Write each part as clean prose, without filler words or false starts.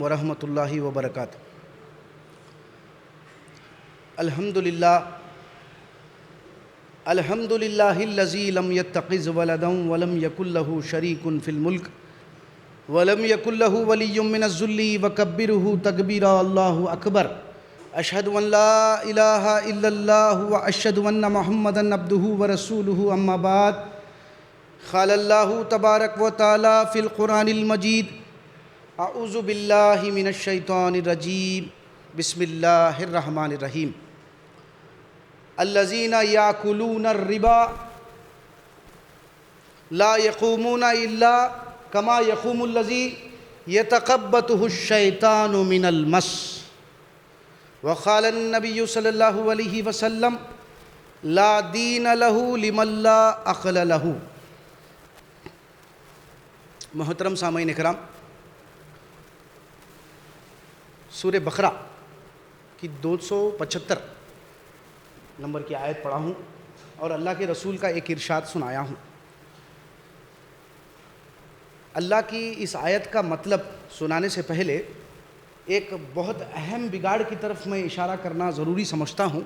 ورحمۃ اللہ وبرکاتہ۔ الحمد للہ الذی لم یتخذ ولدا ولم یکن لہ شریک فی الملک ولم یکن لہ ولی من الذل وکبرہ تکبیرا۔ اللہ اکبر۔ اشہد ان لا الہ الا اللہ واشہد ان محمدا عبدہ ورسولہ، اما بعد۔ قال اللہ تبارک و تعالی فی القرآن المجید: اعوذ باللہ من الشیطان الرجیم، بسم اللہ الرحمن الرحیم۔ الذین یاکلون الربا لا یقومون الا کما یقوم الذی یتخبطہ الشیطان من المس۔ وقال النبی صلی اللہ علیہ وسلم: لا دین لہ لمن لا عقل لہ۔ محترم سامعین اکرام، سورہ بقرہ کی 275 نمبر کی آیت پڑھا ہوں اور اللہ کے رسول کا ایک ارشاد سنایا ہوں۔ اللہ کی اس آیت کا مطلب سنانے سے پہلے ایک بہت اہم بگاڑ کی طرف میں اشارہ کرنا ضروری سمجھتا ہوں،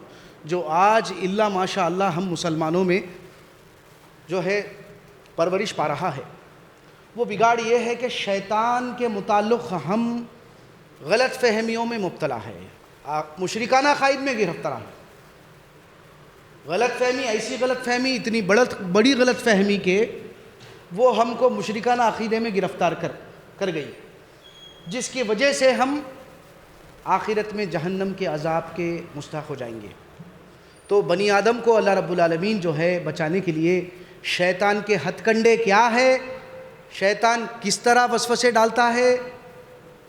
جو آج الا ماشاء اللہ ہم مسلمانوں میں جو ہے پرورش پا رہا ہے۔ وہ بگاڑ یہ ہے کہ شیطان کے متعلق ہم غلط فہمیوں میں مبتلا ہے، مشرکانہ عقائد میں گرفتار ہے۔ غلط فہمی، ایسی غلط فہمی، اتنی بڑی غلط فہمی کہ وہ ہم کو مشرکانہ عقیدے میں گرفتار کر گئی، جس کی وجہ سے ہم آخرت میں جہنم کے عذاب کے مستحق ہو جائیں گے۔ تو بنی آدم کو اللہ رب العالمین جو ہے بچانے کے لیے شیطان کے ہتھ کنڈے کیا ہے، شیطان کس طرح وسوسے ڈالتا ہے،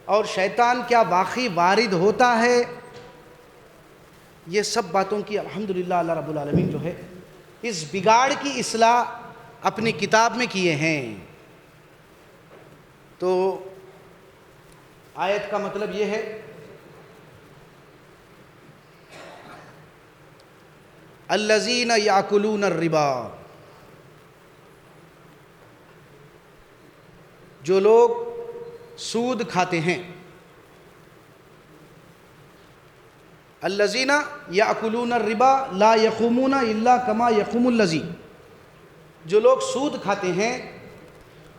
اور شیطان کیا واقعی وارد ہوتا ہے، یہ سب باتوں کی الحمدللہ اللہ رب العالمین جو ہے اس بگاڑ کی اصلاح اپنی کتاب میں کیے ہیں۔ تو آیت کا مطلب یہ ہے: الذین یاکلون الربا، جو لوگ سود کھاتے ہیں۔ الذین یاکلون الربا لا یقومون الا کما یقوم الذی، جو لوگ سود کھاتے ہیں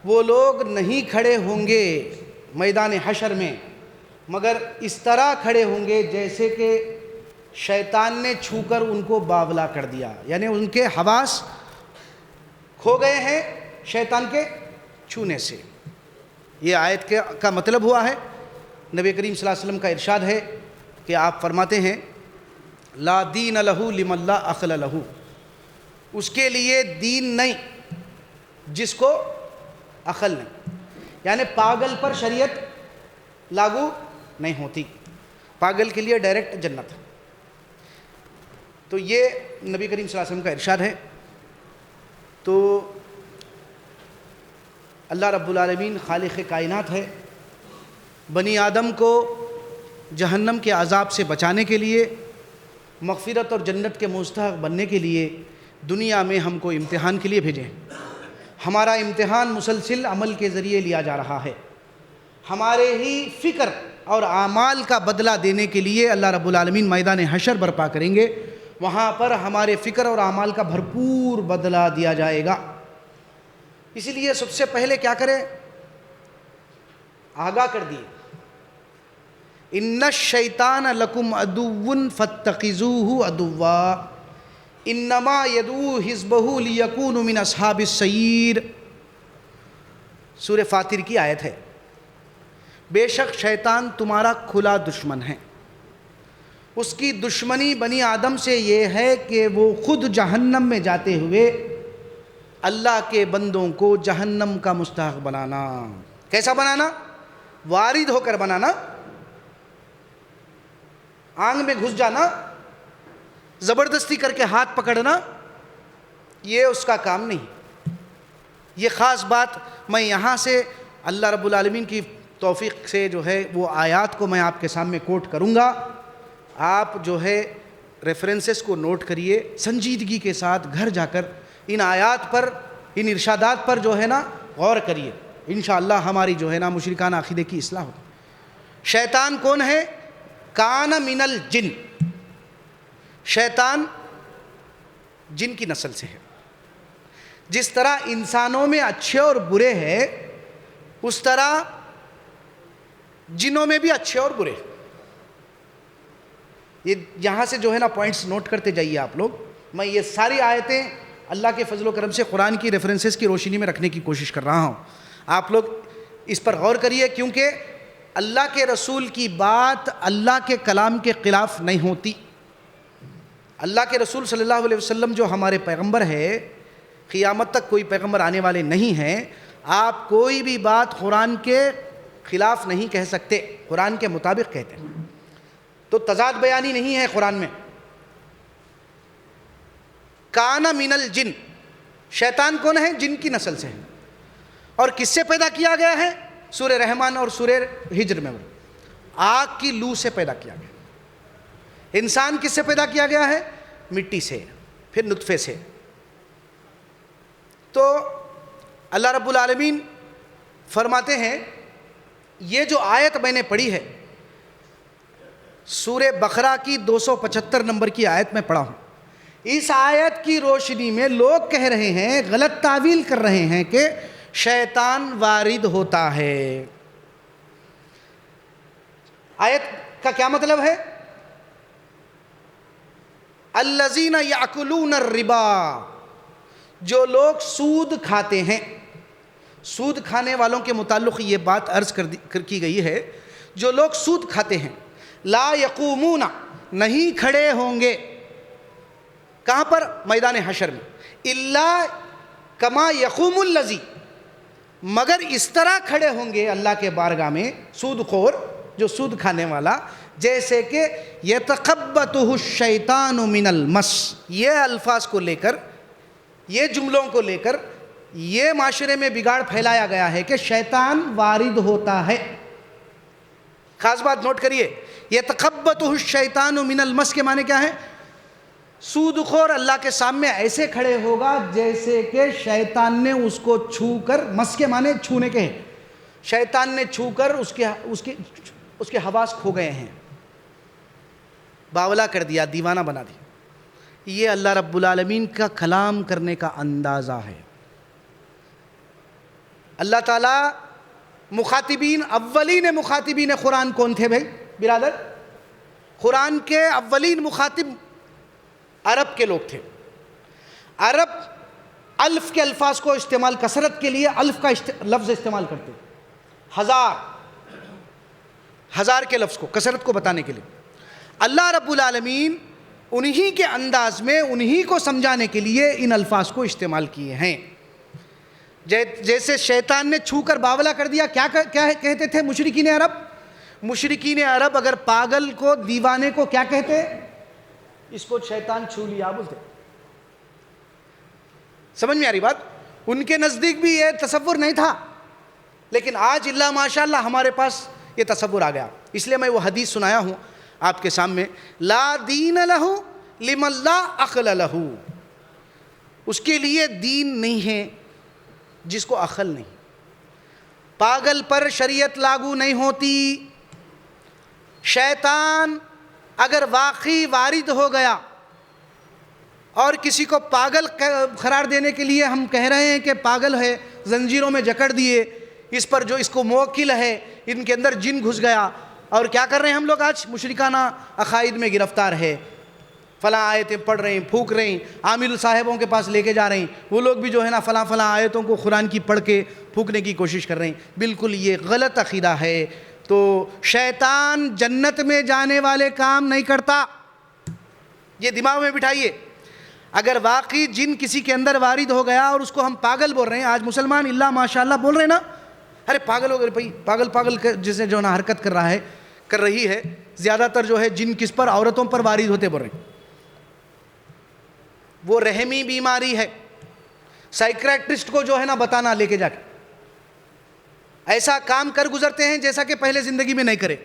وہ لوگ نہیں کھڑے ہوں گے میدان حشر میں مگر اس طرح کھڑے ہوں گے جیسے کہ شیطان نے چھو کر ان کو باولا کر دیا، یعنی ان کے حواس کھو گئے ہیں شیطان کے چھونے سے۔ یہ آیت کا مطلب ہوا ہے۔ نبی کریم صلی اللہ علیہ وسلم کا ارشاد ہے کہ آپ فرماتے ہیں: لا دین لہ لمن لا عقل لہ، اس کے لیے دین نہیں جس کو عقل نہیں، یعنی پاگل پر شریعت لاگو نہیں ہوتی، پاگل کے لیے ڈائریکٹ جنت۔ تو یہ نبی کریم صلی اللہ علیہ وسلم کا ارشاد ہے۔ تو اللہ رب العالمین خالق کائنات ہے، بنی آدم کو جہنم کے عذاب سے بچانے کے لیے، مغفرت اور جنت کے مستحق بننے کے لیے دنیا میں ہم کو امتحان کے لیے بھیجے۔ ہمارا امتحان مسلسل عمل کے ذریعے لیا جا رہا ہے۔ ہمارے ہی فکر اور اعمال کا بدلہ دینے کے لیے اللہ رب العالمین میدان حشر برپا کریں گے، وہاں پر ہمارے فکر اور اعمال کا بھرپور بدلہ دیا جائے گا۔ اسی لیے سب سے پہلے کیا کرے؟ آگاہ کر دیے: ان الشیطان لکم عدو فاتخذوہ عدوا انما یدعو حزبہ لیکونوا من اصحاب السعیر۔ سورہ فاطر کی آیت ہے۔ بے شک شیطان تمہارا کھلا دشمن ہے، اس کی دشمنی بنی آدم سے یہ ہے کہ وہ خود جہنم میں جاتے ہوئے اللہ کے بندوں کو جہنم کا مستحق بنانا۔ کیسا بنانا؟ وارد ہو کر بنانا، آنگ میں گھس جانا، زبردستی کر کے ہاتھ پکڑنا، یہ اس کا کام نہیں۔ یہ خاص بات میں یہاں سے اللہ رب العالمین کی توفیق سے جو ہے وہ آیات کو میں آپ کے سامنے کوٹ کروں گا۔ آپ جو ہے ریفرنسز کو نوٹ کریے، سنجیدگی کے ساتھ گھر جا کر ان آیات پر، ان ارشادات پر جو ہے نا غور کریے، انشاءاللہ ہماری جو ہے نا مشرکانہ عقیدے کی اصلاح ہوگی۔ شیطان کون ہے؟ کان من الجن، شیطان جن کی نسل سے ہے. جس طرح انسانوں میں اچھے اور برے ہیں اس طرح جنوں میں بھی اچھے اور برے. یہ یہاں سے جو ہے نا پوائنٹس نوٹ کرتے جائیے آپ لوگ. میں یہ ساری آیتیں اللہ کے فضل و کرم سے قرآن کی ریفرنسز کی روشنی میں رکھنے کی کوشش کر رہا ہوں. آپ لوگ اس پر غور کریے، کیونکہ اللہ کے رسول کی بات اللہ کے کلام کے خلاف نہیں ہوتی. اللہ کے رسول صلی اللہ علیہ وسلم جو ہمارے پیغمبر ہے، قیامت تک کوئی پیغمبر آنے والے نہیں ہیں. آپ کوئی بھی بات قرآن کے خلاف نہیں کہہ سکتے، قرآن کے مطابق کہتے ہیں. تو تضاد بیانی نہیں ہے قرآن میں. کان من الجن، شیطان کون ہے؟ جن کی نسل سے ہے. اور کس سے پیدا کیا گیا ہے؟ سورہ رحمان اور سورہ ہجر میں آگ کی لو سے پیدا کیا گیا. انسان کس سے پیدا کیا گیا ہے؟ مٹی سے، پھر نطفے سے. تو اللہ رب العالمین فرماتے ہیں، یہ جو آیت میں نے پڑھی ہے سورہ بقرہ کی 275 نمبر کی آیت میں پڑھا ہوں. اس آیت کی روشنی میں لوگ کہہ رہے ہیں، غلط تعویل کر رہے ہیں کہ شیطان وارد ہوتا ہے. آیت کا کیا مطلب ہے؟ الذین یاکلون الربا، جو لوگ سود کھاتے ہیں. سود کھانے والوں کے متعلق یہ بات عرض کی گئی ہے، جو لوگ سود کھاتے ہیں. لا یقومون، نہیں کھڑے ہوں گے. کہاں پر؟ میدان حشر میں. الا کما یقوم الذی، مگر اس طرح کھڑے ہوں گے اللہ کے بارگاہ میں سود خور، جو سود کھانے والا، جیسے کہ یتخبطہ الشیطان من المس. یہ الفاظ کو لے کر، یہ جملوں کو لے کر یہ معاشرے میں بگاڑ پھیلایا گیا ہے کہ شیطان وارد ہوتا ہے. خاص بات نوٹ کریے، یتخبطہ الشیطان من المس کے معنی کیا ہے؟ سود خور اللہ کے سامنے ایسے کھڑے ہوگا جیسے کہ شیطان نے اس کو چھو کر، مس کے معنی چھونے کے ہیں، شیطان نے چھو کر اس کے حواس کھو گئے ہیں، باولا کر دیا، دیوانہ بنا دیا. یہ اللہ رب العالمین کا کلام کرنے کا اندازہ ہے. اللہ تعالیٰ مخاطبین، اولین مخاطبین قرآن کون تھے بھائی برادر؟ قرآن کے اولین مخاطب عرب کے لوگ تھے. عرب الف کے الفاظ کو استعمال، کثرت کے لیے الف کا لفظ استعمال کرتے، ہزار کے لفظ کو کثرت کو بتانے کے لیے. اللہ رب العالمین انہی کے انداز میں انہی کو سمجھانے کے لیے ان الفاظ کو استعمال کیے ہیں. جیسے شیطان نے چھو کر باولا کر دیا، کیا کہتے تھے مشرکین عرب؟ مشرکین عرب اگر پاگل کو، دیوانے کو کیا کہتے؟ اس کو شیطان چھو لیا بولتے. سمجھ میں آ رہی بات؟ ان کے نزدیک بھی یہ تصور نہیں تھا، لیکن آج اللہ ماشاءاللہ ہمارے پاس یہ تصور آ گیا. اس لیے میں وہ حدیث سنایا ہوں آپ کے سامنے، لا دین لہ لمن لا عقل لہ. اس کے لیے دین نہیں ہے جس کو عقل نہیں. پاگل پر شریعت لاگو نہیں ہوتی. شیطان اگر واقعی وارد ہو گیا اور کسی کو پاگل قرار دینے کے لیے ہم کہہ رہے ہیں کہ پاگل ہے، زنجیروں میں جکڑ دیے، اس پر جو اس کو موکل ہے، ان کے اندر جن گھس گیا. اور کیا کر رہے ہیں ہم لوگ آج؟ مشرکانہ عقائد میں گرفتار ہے، فلاں آیتیں پڑھ رہے ہیں، پھونک رہے ہیں، عامل صاحبوں کے پاس لے کے جا رہے ہیں. وہ لوگ بھی جو ہے نا فلاں آیتوں کو قرآن کی پڑھ کے پھونکنے کی کوشش کر رہے ہیں. بالکل یہ غلط عقیدہ ہے. تو شیطان جنت میں جانے والے کام نہیں کرتا، یہ دماغ میں بٹھائیے. اگر واقعی جن کسی کے اندر وارد ہو گیا اور اس کو ہم پاگل بول رہے ہیں، آج مسلمان اللہ ماشاءاللہ بول رہے ہیں نا، ارے پاگل ہو گئے بھائی، پاگل جسے جو نا حرکت کر رہی ہے، زیادہ تر جو ہے جن کس پر؟ عورتوں پر وارد ہوتے بول رہے ہیں. وہ رحمی بیماری ہے. سائیکریٹرسٹ کو جو ہے نا بتانا لے کے جا کے، ایسا کام کر گزرتے ہیں جیسا کہ پہلے زندگی میں نہیں کرے.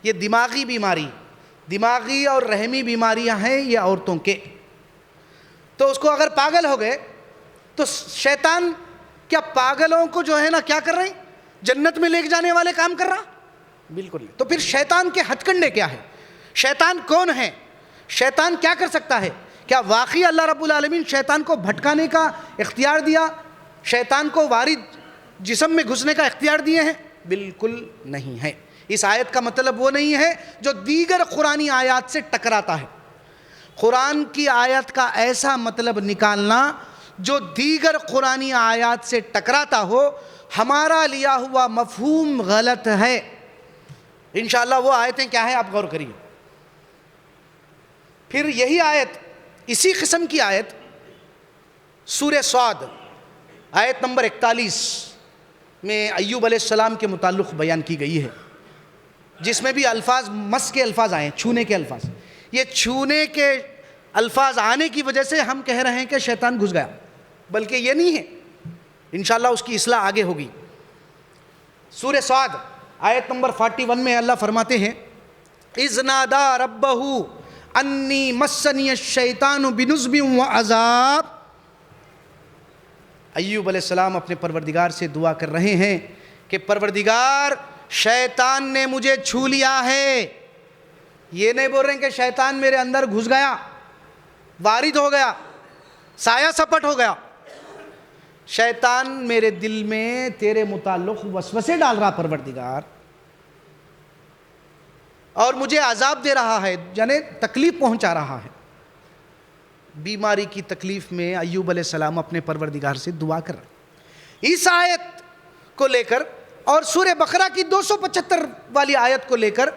یہ دماغی بیماری، دماغی اور رحمی بیماریاں ہیں یہ عورتوں کے. تو اس کو اگر پاگل ہو گئے تو شیطان کیا پاگلوں کو جو ہے نا کیا کر رہے ہیں؟ جنت میں لے کے جانے والے کام کر رہا. بالکل نہیں. تو پھر شیطان کے ہتھ کنڈے کیا ہے؟ شیطان کون ہے؟ شیطان کیا کر سکتا ہے؟ کیا واقعی اللہ رب العالمین شیطان کو بھٹکانے کا اختیار دیا؟ شیطان کو وارد جسم میں گھسنے کا اختیار دیے ہیں؟ بالکل نہیں ہے. اس آیت کا مطلب وہ نہیں ہے جو دیگر قرآنی آیات سے ٹکراتا ہے. قرآن کی آیت کا ایسا مطلب نکالنا جو دیگر قرآنی آیات سے ٹکراتا ہو، ہمارا لیا ہوا مفہوم غلط ہے. انشاءاللہ وہ آیتیں کیا ہیں آپ غور کریے. پھر یہی آیت، اسی قسم کی آیت سورہ صاد آیت نمبر 41 میں ایوب علیہ السلام کے متعلق بیان کی گئی ہے، جس میں بھی الفاظ مس کے الفاظ آئے ہیں، چھونے کے الفاظ. یہ چھونے کے الفاظ آنے کی وجہ سے ہم کہہ رہے ہیں کہ شیطان گھس گیا، بلکہ یہ نہیں ہے. انشاءاللہ اس کی اصلاح آگے ہوگی. سورہ صاد آیت نمبر 41 میں اللہ فرماتے ہیں اذ نادى ربه انی مسنی الشیطان بنصب وعذاب. ایوب علیہ السلام اپنے پروردگار سے دعا کر رہے ہیں کہ پروردگار شیطان نے مجھے چھو لیا ہے. یہ نہیں بول رہے ہیں کہ شیطان میرے اندر گھس گیا، وارد ہو گیا، سایہ سپٹ ہو گیا. شیطان میرے دل میں تیرے متعلق وسوسے ڈال رہا پروردگار، اور مجھے عذاب دے رہا ہے، یعنی تکلیف پہنچا رہا ہے. بیماری کی تکلیف میں ایوب علیہ السلام اپنے پروردگار سے دعا کر رہے ہیں. اس آیت کو لے کر اور سورہ بقرہ کی 275 والی آیت کو لے کر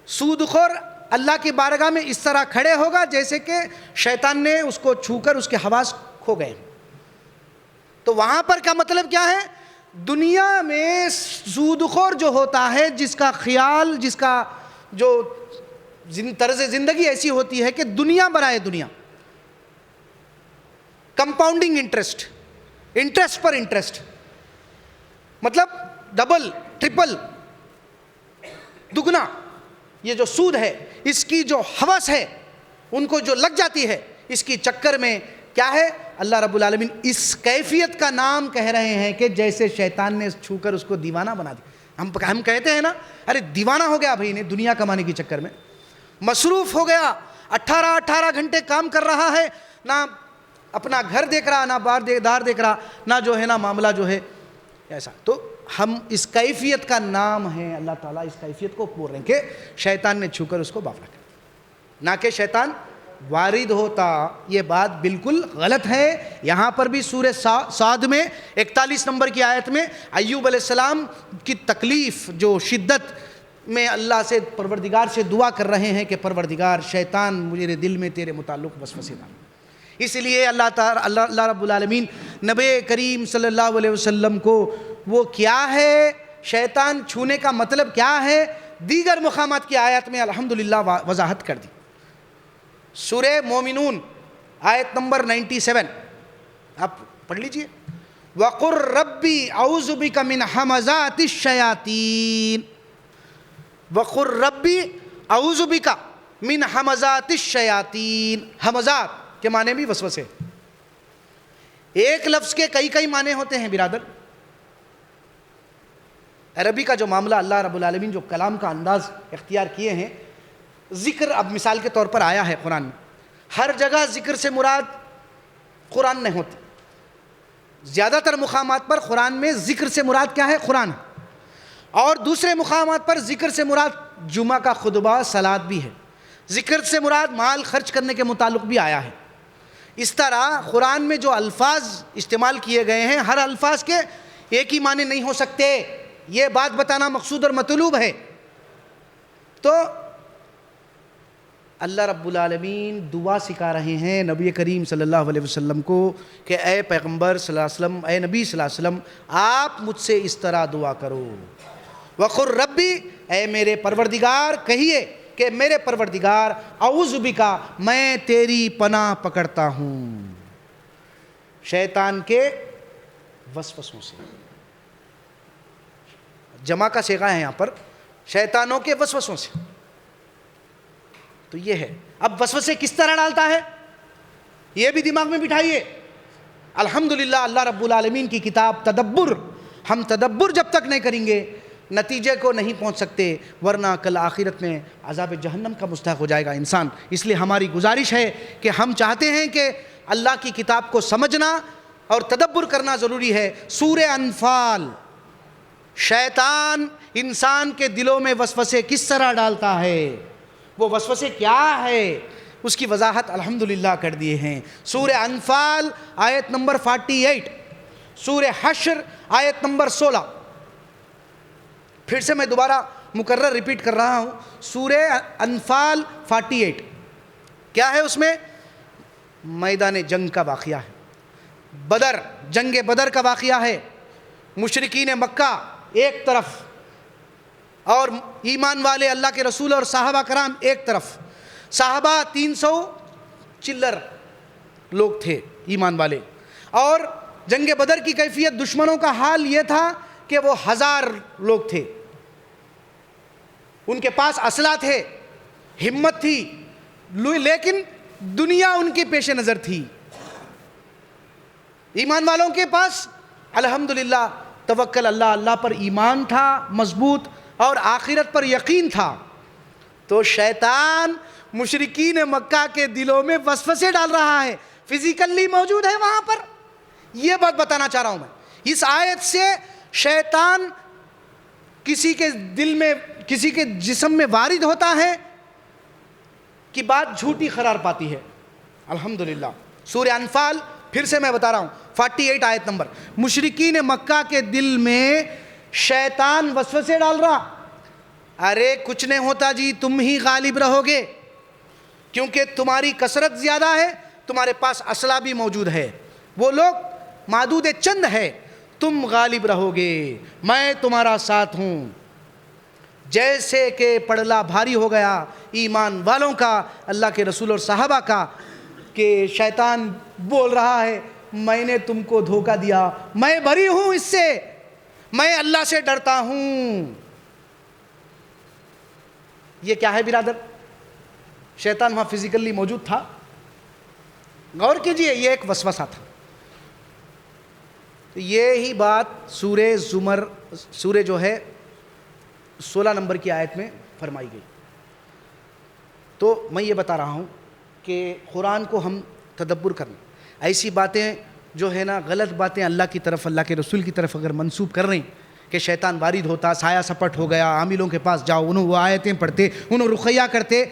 سود خور اللہ کی بارگاہ میں اس طرح کھڑے ہوگا جیسے کہ شیطان نے اس کو چھو کر اس کے حواس کھو گئے. تو وہاں پر کا مطلب کیا ہے؟ دنیا میں سود خور جو ہوتا ہے، جس کا خیال، جس کا جو طرز زندگی ایسی ہوتی ہے کہ دنیا برائے دنیا، کمپاؤنڈنگ انٹرسٹ، انٹرسٹ پر انٹرسٹ، مطلب ڈبل ٹرپل دگنا. یہ جو سود ہے، اس کی جو ہوس ہے ان کو جو لگ جاتی ہے، اس کی چکر میں کیا ہے؟ اللہ رب العالمین اس کیفیت کا نام کہہ رہے ہیں کہ جیسے شیطان نے چھو کر اس کو دیوانہ بنا دیا. ہم کہتے ہیں نا، ارے دیوانہ ہو گیا بھائی، نے دنیا کمانے کی چکر میں مصروف ہو گیا، 18 گھنٹے کام کر رہا ہے، نہ اپنا گھر دیکھ رہا، نہ دار دیکھ رہا، نہ جو ہے نا معاملہ جو ہے ایسا. تو ہم اس کیفیت کا نام ہے، اللہ تعالیٰ اس کیفیت کو بول رہے ہیں کہ شیطان نے چھو کر اس کو بافلا کر، نہ کہ شیطان وارد ہوتا. یہ بات بالکل غلط ہے. یہاں پر بھی سورہ صاد میں 41 نمبر کی آیت میں ایوب علیہ السلام کی تکلیف، جو شدت میں اللہ سے پروردگار سے دعا کر رہے ہیں کہ پروردگار شیطان میرے دل میں تیرے متعلق وسوسے ڈال. اس لیے اللہ رب العالمین نبی کریم صلی اللہ علیہ وسلم کو وہ کیا ہے، شیطان چھونے کا مطلب کیا ہے، دیگر مقامات کی آیات میں الحمدللہ وضاحت کر دی. سورہ مومنون آیت نمبر 97 آپ پڑھ لیجئے. وَقُلْ رَبِّ أَعُوذُ بِكَ مِنْ ہَمَزَاتِ الشَّيَاطِينِ. وَقُلْ رَبِّ أَعُوذُ بِكَ مِنْ ہَمَزَاتِ الشَّيَاطِينِ. ہمزات کے معنی بھی وسوسے. ایک لفظ کے کئی معنی ہوتے ہیں برادر. عربی کا جو معاملہ، اللہ رب العالمین جو کلام کا انداز اختیار کیے ہیں، ذکر اب مثال کے طور پر آیا ہے قرآن میں، ہر جگہ ذکر سے مراد قرآن نہیں ہوتی. زیادہ تر مقامات پر قرآن میں ذکر سے مراد کیا ہے؟ قرآن. اور دوسرے مقامات پر ذکر سے مراد جمعہ کا خطبہ، صلاۃ بھی ہے. ذکر سے مراد مال خرچ کرنے کے متعلق بھی آیا ہے. اس طرح قرآن میں جو الفاظ استعمال کیے گئے ہیں، ہر الفاظ کے ایک ہی معنی نہیں ہو سکتے. یہ بات بتانا مقصود اور مطلوب ہے. تو اللہ رب العالمین دعا سکھا رہے ہیں نبی کریم صلی اللہ علیہ وسلم کو کہ اے پیغمبر صلی اللہ علیہ وسلم، اے نبی صلی اللہ علیہ وسلم، آپ مجھ سے اس طرح دعا کرو. وَقُلْ رَبِّ، اے میرے پروردگار، کہیے کہ میرے پروردگار، اعوذ بک، میں تیری پناہ پکڑتا ہوں شیطان کے وسوسوں سے. جمع کا صیغہ ہے یہاں پر، شیطانوں کے وسوسوں سے. تو یہ ہے. اب وسوسے کس طرح ڈالتا ہے یہ بھی دماغ میں بٹھائیے. الحمدللہ اللہ رب العالمین کی کتاب تدبر، ہم تدبر جب تک نہیں کریں گے نتیجے کو نہیں پہنچ سکتے، ورنہ کل آخرت میں عذاب جہنم کا مستحق ہو جائے گا انسان۔ اس لیے ہماری گزارش ہے کہ ہم چاہتے ہیں کہ اللہ کی کتاب کو سمجھنا اور تدبر کرنا ضروری ہے۔ سورہ انفال، شیطان انسان کے دلوں میں وسوسے کس طرح ڈالتا ہے، وہ وسوسے کیا ہے، اس کی وضاحت الحمدللہ کر دیے ہیں۔ سورہ انفال آیت نمبر 48، سورہ حشر آیت نمبر 16۔ پھر سے میں دوبارہ مکرر ریپیٹ کر رہا ہوں، سورہ انفال 48 کیا ہے؟ اس میں میدان جنگ کا واقعہ ہے، بدر، جنگ بدر کا واقعہ ہے۔ مشرکین مکہ ایک طرف اور ایمان والے اللہ کے رسول اور صحابہ کرام ایک طرف۔ صحابہ 300 چلر لوگ تھے ایمان والے، اور جنگ بدر کی کیفیت دشمنوں کا حال یہ تھا کہ وہ 1000 لوگ تھے، ان کے پاس اسلحہ تھے، ہمت تھی، لیکن دنیا ان کے پیش نظر تھی۔ ایمان والوں کے پاس الحمدللہ توکل اللہ پر ایمان تھا مضبوط، اور آخرت پر یقین تھا۔ تو شیطان مشرکین مکہ کے دلوں میں وسوسے ڈال رہا ہے، فزیکلی موجود ہے وہاں پر۔ یہ بات بتانا چاہ رہا ہوں میں، اس آیت سے شیطان کسی کے دل میں، کسی کے جسم میں وارد ہوتا ہے کہ بات جھوٹی قرار پاتی ہے۔ الحمدللہ سورہ انفال پھر سے میں بتا رہا ہوں، 48 آیت نمبر۔ مشرکین مکہ کے دل میں شیطان وسوسے ڈال رہا، ارے کچھ نہیں ہوتا جی، تم ہی غالب رہو گے، کیونکہ تمہاری کثرت زیادہ ہے، تمہارے پاس اسلحہ بھی موجود ہے، وہ لوگ معدود چند ہے، تم غالب رہو گے، میں تمہارا ساتھ ہوں۔ جیسے کہ پڑلا بھاری ہو گیا ایمان والوں کا، اللہ کے رسول اور صحابہ کا، کہ شیطان بول رہا ہے میں نے تم کو دھوکہ دیا، میں بری ہوں اس سے، میں اللہ سے ڈرتا ہوں۔ یہ کیا ہے برادر؟ شیطان وہاں فزیکلی موجود تھا۔ غور کیجئے، یہ ایک وسوسہ تھا۔ یہی بات سورہ زمر، سورہ جو ہے 16 نمبر کی آیت میں فرمائی گئی۔ تو میں یہ بتا رہا ہوں کہ قرآن کو ہم تدبر کرنا، ایسی باتیں جو ہے نا، غلط باتیں اللہ کی طرف، اللہ کے رسول کی طرف اگر منسوب کر رہے ہیں کہ شیطان وارد ہوتا، سایہ سپٹ ہو گیا، عاملوں کے پاس جاؤ، انہوں وہ آیتیں پڑھتے، انہوں رقیہ کرتے،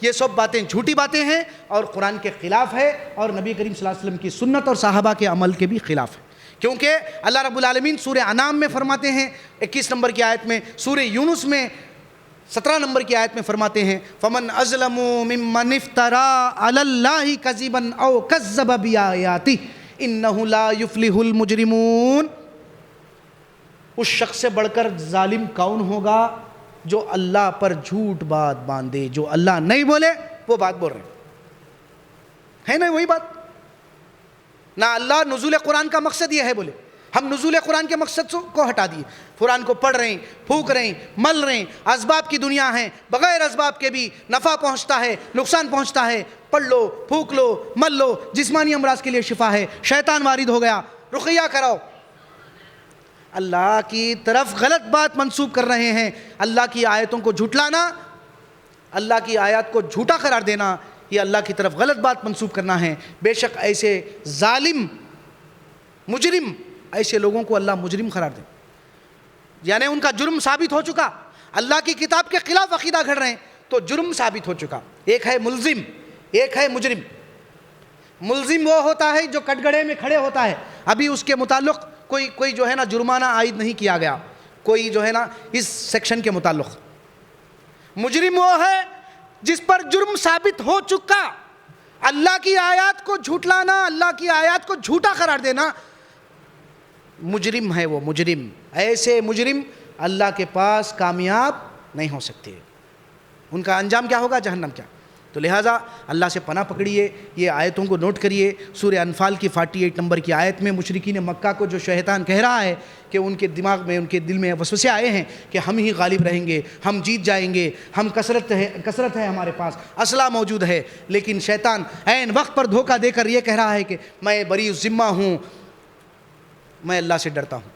یہ سب باتیں جھوٹی باتیں ہیں اور قرآن کے خلاف ہے، اور نبی کریم صلی اللہ علیہ وسلم کی سنت اور صحابہ کے عمل کے بھی خلاف ہے۔ کیونکہ اللہ رب العالمین سورہ انعام میں فرماتے ہیں 21 نمبر کی آیت میں، سورہ یونس میں 17 نمبر کی آیت میں فرماتے ہیں فَمَنْ أَظْلَمُ مِمَّنِ افْتَرَىٰ عَلَى اللَّهِ كَذِبًا أَوْ كَذَّبَ بِآيَاتِهِ إِنَّهُ لَا يُفْلِحُ الْمُجْرِمُونَ۔ اس شخص سے بڑھ کر ظالم کون ہوگا جو اللہ پر جھوٹ بات باندھے، جو اللہ نہیں بولے وہ بات بول رہے ہیں، ہے نا وہی بات؟ نہ اللہ نزول قرآن کا مقصد یہ ہے بولے، ہم نزول قرآن کے مقصد کو ہٹا دیے، قرآن کو پڑھ رہے ہیں، پھونک رہے ہیں، مل رہے ہیں، اسباب کی دنیا ہے، بغیر اسباب کے بھی نفع پہنچتا ہے، نقصان پہنچتا ہے، پڑھ لو، پھونک لو، مل لو، جسمانی امراض کے لیے شفا ہے، شیطان وارد ہو گیا، رقیہ کراؤ۔ اللہ کی طرف غلط بات منسوب کر رہے ہیں، اللہ کی آیتوں کو جھٹلانا، اللہ کی آیات کو جھوٹا قرار دینا، یہ اللہ کی طرف غلط بات منسوب کرنا ہے۔ بے شک ایسے ظالم، مجرم، ایسے لوگوں کو اللہ مجرم قرار دے، یعنی ان کا جرم ثابت ہو چکا، اللہ کی کتاب کے خلاف عقیدہ گھڑ رہے ہیں تو جرم ثابت ہو چکا۔ ایک ہے ملزم، ایک ہے مجرم۔ ملزم وہ ہوتا ہے جو کٹگڑے میں کھڑے ہوتا ہے، ابھی اس کے متعلق کوئی جو ہے نا جرمانہ عائد نہیں کیا گیا، کوئی جو ہے نا اس سیکشن کے متعلق۔ مجرم وہ ہے جس پر جرم ثابت ہو چکا، اللہ کی آیات کو جھٹلانا، اللہ کی آیات کو جھوٹا قرار دینا، مجرم ہے وہ مجرم۔ ایسے مجرم اللہ کے پاس کامیاب نہیں ہو سکتے، ان کا انجام کیا ہوگا؟ جہنم کیا۔ تو لہٰذا اللہ سے پناہ پکڑیے، یہ آیتوں کو نوٹ کریے۔ سورہ انفال کی 48 نمبر کی آیت میں مشرکین مکہ کو جو شیطان کہہ رہا ہے کہ ان کے دماغ میں، ان کے دل میں وسوسے آئے ہیں کہ ہم ہی غالب رہیں گے، ہم جیت جائیں گے، ہم کثرت ہے ہمارے پاس، اسلحہ موجود ہے، لیکن شیطان عین وقت پر دھوکہ دے کر یہ کہہ رہا ہے کہ میں بری الذمہ ہوں، میں اللہ سے ڈرتا ہوں۔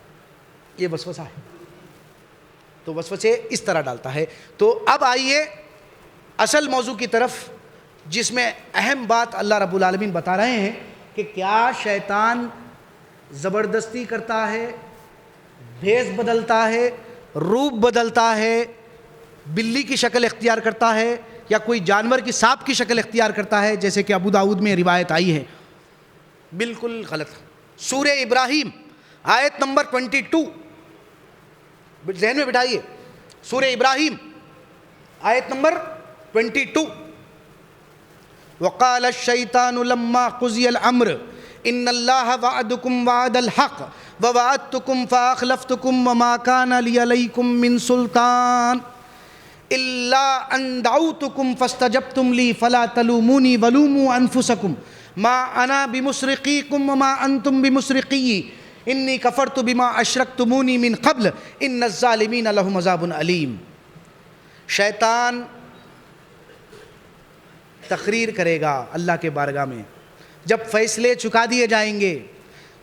یہ وسوسہ ہے۔ تو وسوسے اس طرح ڈالتا ہے۔ تو اب آئیے اصل موضوع کی طرف، جس میں اہم بات اللہ رب العالمین بتا رہے ہیں کہ کیا شیطان زبردستی کرتا ہے، بھیس بدلتا ہے، روپ بدلتا ہے، بلی کی شکل اختیار کرتا ہے، یا کوئی جانور کی سانپ کی شکل اختیار کرتا ہے جیسے کہ ابو داؤد میں روایت آئی ہے؟ بالکل غلط۔ سورہ ابراہیم آیت نمبر 22 ذہن میں بٹھائیے، سورہ ابراہیم آیت نمبر 22، وقال الشیطان لما قضی الامر ان اللہ وعدکم وعد الحق ووعدتکم فاخلفتکم وما کان لی علیکم من سلطان الا ان دعوتکم فاستجبتم لی فلا تلومونی ولوموا انفسکم ما انا بمصرخیکم وما انتم بمصرخی انی کفرت بما اشرکتمونی من قبل ان الظالمین لهم عذاب علیم۔ شیطان تقریر کرے گا اللہ کے بارگاہ میں، جب فیصلے چکا دیے جائیں گے،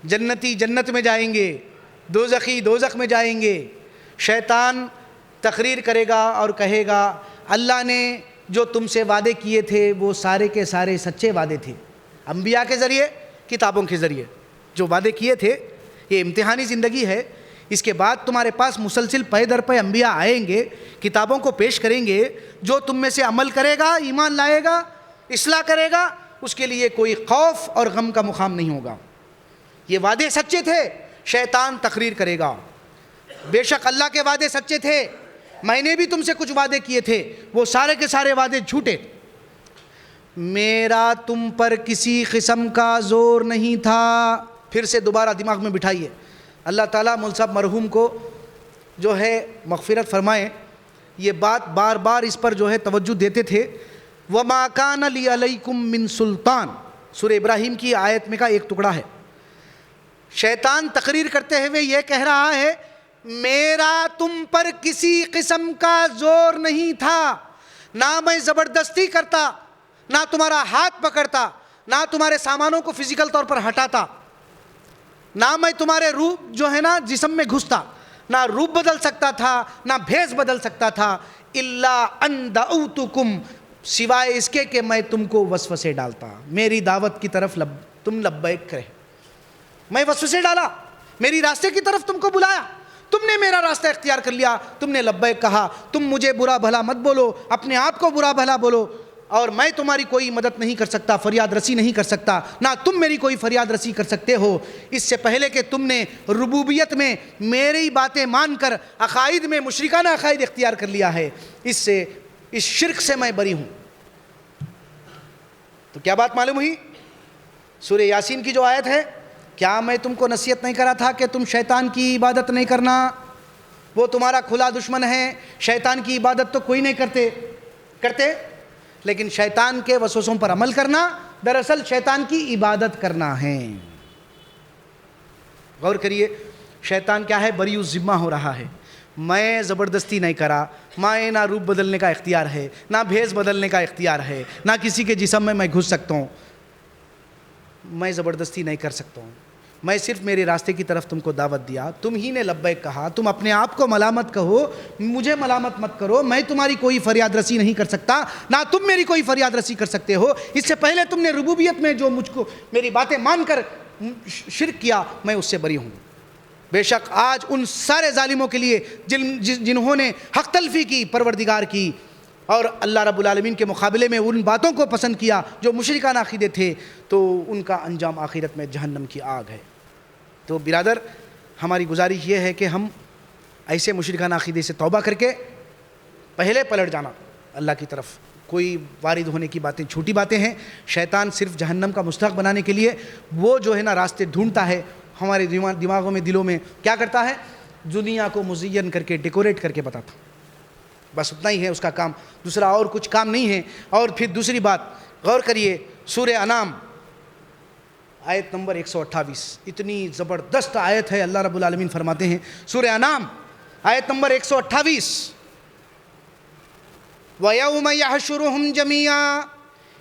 جنتی جنت میں جائیں گے، دوزخی دوزخ میں جائیں گے، شیطان تقریر کرے گا اور کہے گا اللہ نے جو تم سے وعدے کیے تھے وہ سارے کے سارے سچے وعدے تھے، انبیاء کے ذریعے، کتابوں کے ذریعے جو وعدے کیے تھے۔ یہ امتحانی زندگی ہے، اس کے بعد تمہارے پاس مسلسل پے در پے انبیاء آئیں گے، کتابوں کو پیش کریں گے، جو تم میں سے عمل کرے گا، ایمان لائے گا، اصلاح کرے گا، اس کے لیے کوئی خوف اور غم کا مقام نہیں ہوگا۔ یہ وعدے سچے تھے، شیطان تقریر کرے گا بے شک اللہ کے وعدے سچے تھے، میں نے بھی تم سے کچھ وعدے کیے تھے، وہ سارے کے سارے وعدے جھوٹے، میرا تم پر کسی قسم کا زور نہیں تھا۔ پھر سے دوبارہ دماغ میں بٹھائیے، اللہ تعالیٰ مول صاحب مرحوم کو جو ہے مغفرت فرمائیں، یہ بات بار بار اس پر جو ہے توجہ دیتے تھے۔ وَمَا كَانَ لِي عَلَيْكُم مِّن سُلطان، سورہ ابراہیم کی آیت میں کا ایک ٹکڑا ہے۔ شیطان تقریر کرتے ہوئے یہ کہہ رہا ہے میرا تم پر کسی قسم کا زور نہیں تھا، نہ میں زبردستی کرتا، نہ تمہارا ہاتھ پکڑتا، نہ تمہارے سامانوں کو فزیکل طور پر ہٹاتا، نہ میں تمہارے روح جو ہے نا جسم میں گھستا، نہ روح بدل سکتا تھا، نہ بھیس بدل سکتا تھا، الا ان دعوتکم، سوائے اس کے کہ میں تم کو وسوسے ڈالتا، میری دعوت کی طرف تم لبیک کرے، میں وسوسے ڈالا، میری راستے کی طرف تم کو بلایا، تم نے میرا راستہ اختیار کر لیا، تم نے لبیک کہا، تم مجھے برا بھلا مت بولو، اپنے آپ کو برا بھلا بولو، اور میں تمہاری کوئی مدد نہیں کر سکتا، فریاد رسی نہیں کر سکتا، نہ تم میری کوئی فریاد رسی کر سکتے ہو۔ اس سے پہلے کہ تم نے ربوبیت میں میری باتیں مان کر عقائد میں مشرکانہ عقائد اختیار کر لیا ہے، اس شرک سے میں بری ہوں۔ تو کیا بات معلوم ہوئی؟ سورہ یاسین کی جو آیت ہے، کیا میں تم کو نصیحت نہیں کرا تھا کہ تم شیطان کی عبادت نہیں کرنا، وہ تمہارا کھلا دشمن ہے، شیطان کی عبادت تو کوئی نہیں کرتے، لیکن شیطان کے وسوسوں پر عمل کرنا دراصل شیطان کی عبادت کرنا ہے۔ غور کریے، شیطان کیا ہے؟ بری الذمہ ہو رہا ہے، میں زبردستی نہیں کرا، میں نہ روپ بدلنے کا اختیار ہے، نہ بھیس بدلنے کا اختیار ہے، نہ کسی کے جسم میں گھس سکتا ہوں، میں زبردستی نہیں کر سکتا ہوں، میں صرف میرے راستے کی طرف تم کو دعوت دیا، تم ہی نے لبیک کہا، تم اپنے آپ کو ملامت کہو، مجھے ملامت مت کرو، میں تمہاری کوئی فریاد رسی نہیں کر سکتا، نہ تم میری کوئی فریاد رسی کر سکتے ہو۔ اس سے پہلے تم نے ربوبیت میں جو مجھ کو میری باتیں مان کر شرک کیا، میں اس سے بری ہوں۔ بے شک آج ان سارے ظالموں کے لیے جنہوں نے حق تلفی کی پروردگار کی اور اللہ رب العالمین کے مقابلے میں ان باتوں کو پسند کیا جو مشرکانہ عقیدے تھے، تو ان کا انجام آخرت میں جہنم کی آگ ہے۔ تو برادر، ہماری گزارش یہ ہے کہ ہم ایسے مشرکانہ عقیدے سے توبہ کر کے پہلے پلٹ جانا اللہ کی طرف۔ کوئی وارد ہونے کی باتیں چھوٹی باتیں ہیں، شیطان صرف جہنم کا مستحق بنانے کے لیے وہ جو ہے نا راستے ڈھونڈتا ہے، ہمارے دماغوں میں دلوں میں کیا کرتا ہے؟ دنیا کو مزین کر کے ڈیکوریٹ کر کے بتاتا، بس اتنا ہی ہے اس کا کام، دوسرا اور کچھ کام نہیں ہے۔ اور پھر دوسری بات غور کریے، سورہ انعام آیت نمبر 128، اتنی زبردست آیت ہے، اللہ رب العالمین فرماتے ہیں سورہ انعام آیت نمبر 128، وَيَوْمَ يَحْشُرُهُمْ جَمِيعًا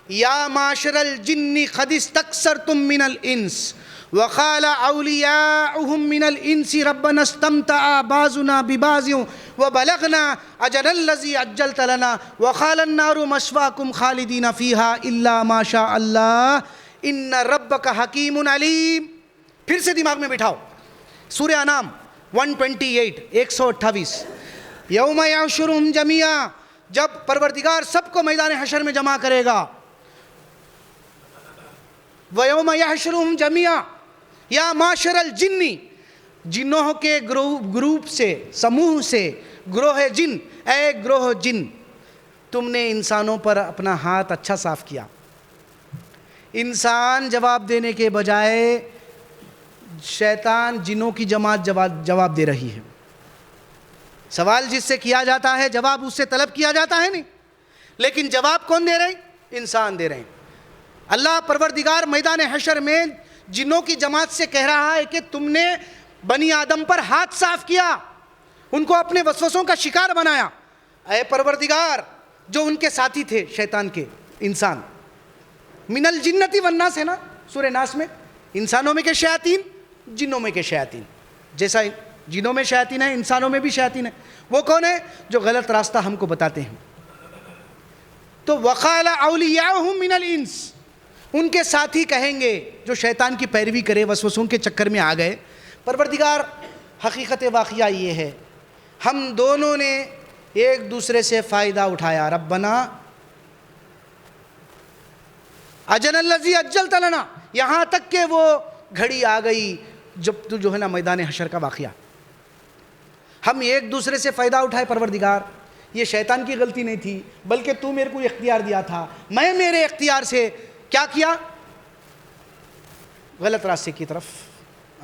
يَا مَعْشَرَ الْجِنِّ قَدِ اسْتَكْثَرْتُم مِّنَ الْإِنسِ وقال اولیاؤہم من الانس ربنا استمتع بعضنا ببعض وبلغنا اجل الذی عجلت لنا وقال النار مثواکم خالدین فیہا الا ما شاء اللہ ان ربک حکیم علیم. پھر سے دماغ میں بٹھاؤ. سورہ انعام 128 128. یوم یحشرہم جمیعا، جب پروردگار سب کو میدان حشر میں جمع کرے گا. وَيَوْمَ يَحْشُرُهُمْ جَمِيعًا یا معاشر الجن، جنوں کے گروپ سے، سموہ سے، گروہ جن، اے گروہ جن، تم نے انسانوں پر اپنا ہاتھ اچھا صاف کیا. انسان جواب دینے کے بجائے شیطان جنوں کی جماعت جواب دے رہی ہے. سوال جس سے کیا جاتا ہے جواب اس سے طلب کیا جاتا ہے نہیں، لیکن جواب کون دے رہے ہیں؟ انسان دے رہے ہیں. اللہ پروردگار میدان حشر میں جنوں کی جماعت سے کہہ رہا ہے کہ تم نے بنی آدم پر ہاتھ صاف کیا، ان کو اپنے وسوسوں کا شکار بنایا. اے پروردگار، جو ان کے ساتھی تھے شیطان کے، انسان، من الجنتی والناس ہے نا سورہ ناس میں، انسانوں میں کے شیاطین، جنوں میں کے شیاطین. جیسا جنوں میں شیاطین ہیں انسانوں میں بھی شیاطین ہیں. وہ کون ہیں؟ جو غلط راستہ ہم کو بتاتے ہیں. تو وقال اولیاؤہم من الانس، ان کے ساتھی کہیں گے جو شیطان کی پیروی کرے، وسوسوں کے چکر میں آ گئے. پروردگار حقیقت واقعہ یہ ہے، ہم دونوں نے ایک دوسرے سے فائدہ اٹھایا. ربنا اجل الذی عجلت لنا، یہاں تک کہ وہ گھڑی آ گئی جب تو جو ہے نا میدان حشر کا واقعہ، ہم ایک دوسرے سے فائدہ اٹھائے. پروردگار، یہ شیطان کی غلطی نہیں تھی، بلکہ تو میرے کو اختیار دیا تھا، میں میرے اختیار سے کیا کیا؟ غلط راستے کی طرف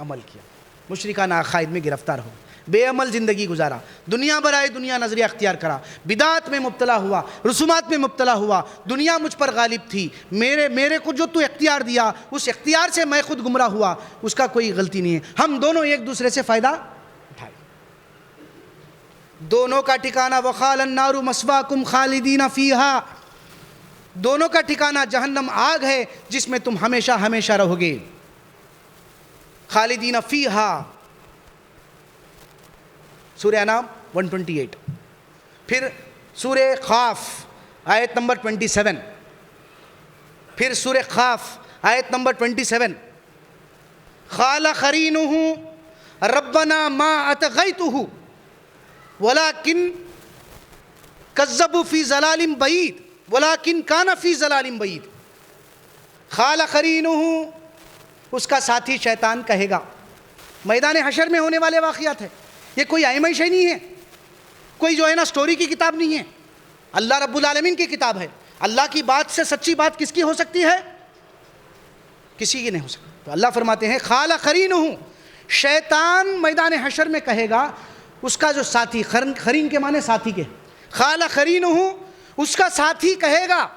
عمل کیا، مشرکانہ عقائد میں گرفتار ہو، بے عمل زندگی گزارا، دنیا برائے دنیا نظریہ اختیار کرا، بدعات میں مبتلا ہوا، رسومات میں مبتلا ہوا. دنیا مجھ پر غالب تھی، میرے کو جو تو اختیار دیا اس اختیار سے میں خود گمراہ ہوا، اس کا کوئی غلطی نہیں ہے. ہم دونوں ایک دوسرے سے فائدہ اٹھائے. دونوں کا ٹھکانہ وقال النار مثواکم خالدین فیہا، دونوں کا ٹھکانہ جہنم آگ ہے جس میں تم ہمیشہ ہمیشہ رہو گے. خالدین فیہا، سورہ انعام 128. پھر سورہ قاف آیت نمبر 27. پھر سورہ قاف آیت نمبر 27. قال قرینہ ربنا ما اطغیتہ ولکن کذبوا فی ضلال بعید ولیکن کان فی ضلال بعید. قال قرینہ، اس کا ساتھی شیطان کہے گا. میدان حشر میں ہونے والے واقعات ہے، یہ کوئی آئمہ شے نہیں ہے، کوئی جو ہے نا سٹوری کی کتاب نہیں ہے، اللہ رب العالمین کی کتاب ہے. اللہ کی بات سے سچی بات کس کی ہو سکتی ہے؟ کسی کی نہیں ہو سکتی. تو اللہ فرماتے ہیں قال قرینہ، شیطان میدان حشر میں کہے گا، اس کا جو ساتھی، قرین کے معنی ساتھی کے، قال قرینہ، اس کا ساتھی کہے گا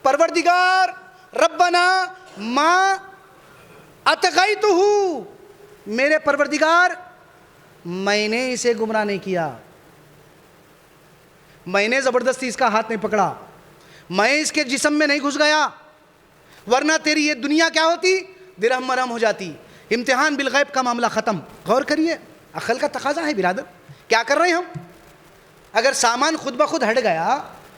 پروردگار ربنا ما اطغیتہ، میرے پروردگار میں نے اسے گمراہ نہیں کیا، میں نے زبردستی اس کا ہاتھ نہیں پکڑا، میں اس کے جسم میں نہیں گھس گیا، ورنہ تیری یہ دنیا کیا ہوتی؟ درہم مرہم ہو جاتی. امتحان بالغیب کا معاملہ ختم. غور کریے، عقل کا تقاضا ہے برادر. کیا کر رہے ہیں ہم؟ اگر سامان خود بخود ہٹ گیا،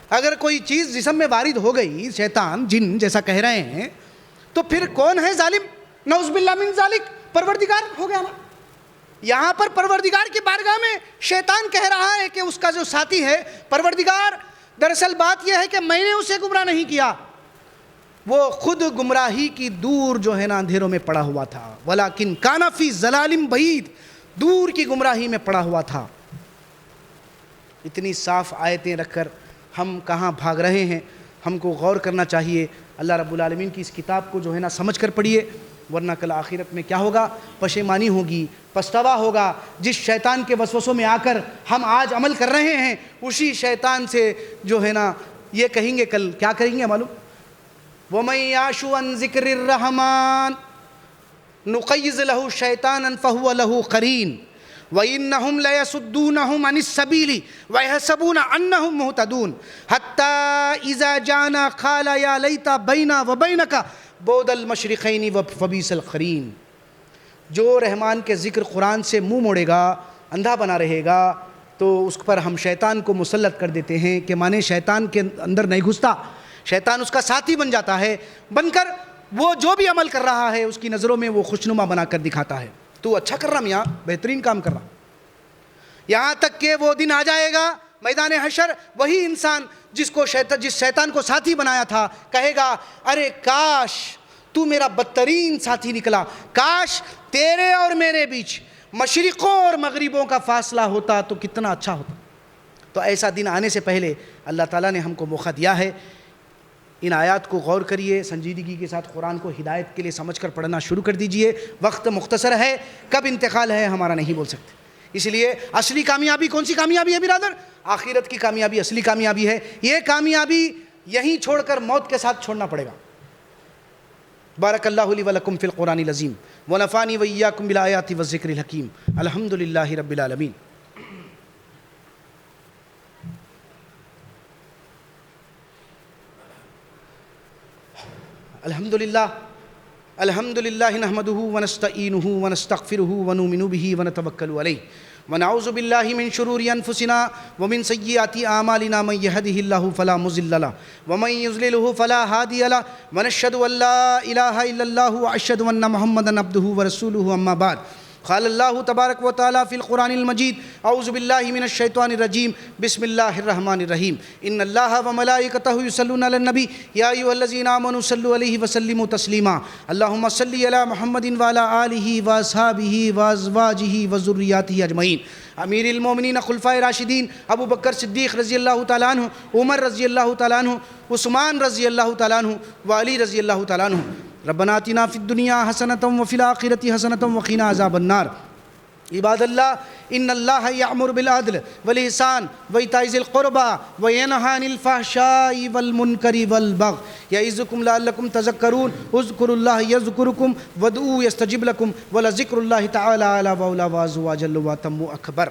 اگر کوئی چیز جسم میں وارد ہو گئی، شیطان جن جیسا کہہ رہے ہیں، تو پھر کون ہے ظالم؟ نعوذ باللہ من ذالک، پروردگار ہو گیا نا. یہاں پر پروردگار کی بارگاہ میں شیطان کہہ رہا ہے کہ اس کا جو ساتھی ہے، پروردگار دراصل بات یہ ہے کہ میں نے اسے گمراہ نہیں کیا، وہ خود گمراہی کی دور جو ہے نا اندھیروں میں پڑا ہوا تھا. ولیکن کان فی ضلال بعید، دور کی گمراہی میں پڑا ہوا تھا. اتنی صاف آیتیں رکھ کر ہم کہاں بھاگ رہے ہیں؟ ہم کو غور کرنا چاہیے. اللہ رب العالمین کی اس کتاب کو جو ہے نا سمجھ کر پڑھیے، ورنہ کل آخرت میں کیا ہوگا؟ پشیمانی ہوگی، پچھتاوا ہوگا. جس شیطان کے وسوسوں میں آ کر ہم آج عمل کر رہے ہیں، اسی شیطان سے جو ہے نا یہ کہیں گے، کل کیا کہیں گے معلوم؟ وَمَن يَعْشُ عَن ذِكْرِ الرَّحْمَٰنِ نُقَيِّضْ لَهُ شَيْطَانًا فَهُوَ لَهُ قَرِينٌ وَإِنَّهُمْ لَيَصُدُّونَهُمْ عَنِ السَّبِيلِ وَيَحْسَبُونَ أَنَّهُمْ مُهْتَدُونَ حَتَّى إِذَا جَاءَنَا قَالَ يَا لَيْتَ بَيْنَا وَبَيْنَكَ بُعْدَ الْمَشْرِقَيْنِ وَبِئْسَ الْقَرِينُ. جو رحمان کے ذکر قرآن سے منہ موڑے گا، اندھا بنا رہے گا، تو اس پر ہم شیطان کو مسلط کر دیتے ہیں کہ مانے شیطان کے اندر نہیں گھستا، شیطان اس کا ساتھی بن جاتا ہے، بن کر وہ جو بھی عمل کر رہا ہے اس کی نظروں میں وہ خوشنما بنا کر دکھاتا ہے، تو اچھا کر رہا میاں، بہترین کام کر رہا، یہاں تک کہ وہ دن آ جائے گا میدان حشر، وہی انسان جس شیطان کو ساتھی بنایا تھا کہے گا ارے کاش تو میرا بدترین ساتھی نکلا، کاش تیرے اور میرے بیچ مشرقوں اور مغربوں کا فاصلہ ہوتا تو کتنا اچھا ہوتا۔ تو ایسا دن آنے سے پہلے اللہ تعالیٰ نے ہم کو موقع دیا ہے، ان آیات کو غور کریے، سنجیدگی کے ساتھ قرآن کو ہدایت کے لیے سمجھ کر پڑھنا شروع کر دیجئے، وقت مختصر ہے، کب انتقال ہے ہمارا نہیں بول سکتے، اس لیے اصلی کامیابی کون سی کامیابی ہے برادر؟ آخرت کی کامیابی اصلی کامیابی ہے، یہ کامیابی یہیں چھوڑ کر موت کے ساتھ چھوڑنا پڑے گا۔ بارک اللہ لی ولکم فی القرآن العظیم ونفعنی وإیاکم بالآیات والذکر الحکیم، الحمد للہ رب العالمین۔ الحمد للہ نحمدہ ونستعینہ ونستغفرہ ونؤمن بہ ونتوکل علیہ ونعوذ باللہ من شرور انفسنا ومن سیئات اعمالنا، من یہدہ اللہ فلا مضل لہ ومن یضللہ فلا ہادی لہ ونشہد ان لا الہ الا اللہ واشہد ان محمدا عبدہ ورسولہ، اما بعد۔ قال اللہ تبارک و تعالی فی القرآن المجید اعوذ باللہ من الشیطان الرجیم بسم اللہ الرحمن الرحیم ان اللہ وملائکتہ یصلون علی النبی یا ایھا الذین آمنوا صلوا علیہ وسلموا تسلیما اللہم صل علی محمد وعلی آلہ واصحابہ وازواجہ وذریاتہ اجمعین۔ امیر المومنین خلفائے راشدین ابو بکر صدیق رضی اللہ تعالیٰ عنہ، عمر رضی اللہ تعالیٰ عنہ، عثمان رضی اللہ تعالیٰ عنہ، وعلی رضی اللہ تعالیٰ عنہ، ربنا آتنا فی الدنیا حسنۃ وفی الآخرۃ حسنۃ وقنا عذاب النار۔ عباد اللہ ان اللہ یأمر بالعدل والإحسان وإیتاء ذی القربى وینہی عن الفحشاء والمنکر والبغی یعظکم لعلکم تذکرون اذکروا اللہ یذکرکم وادعوہ یستجب لکم ولذکر اللہ تعالی اعلی وأولی وعز وجل وأتم اکبر۔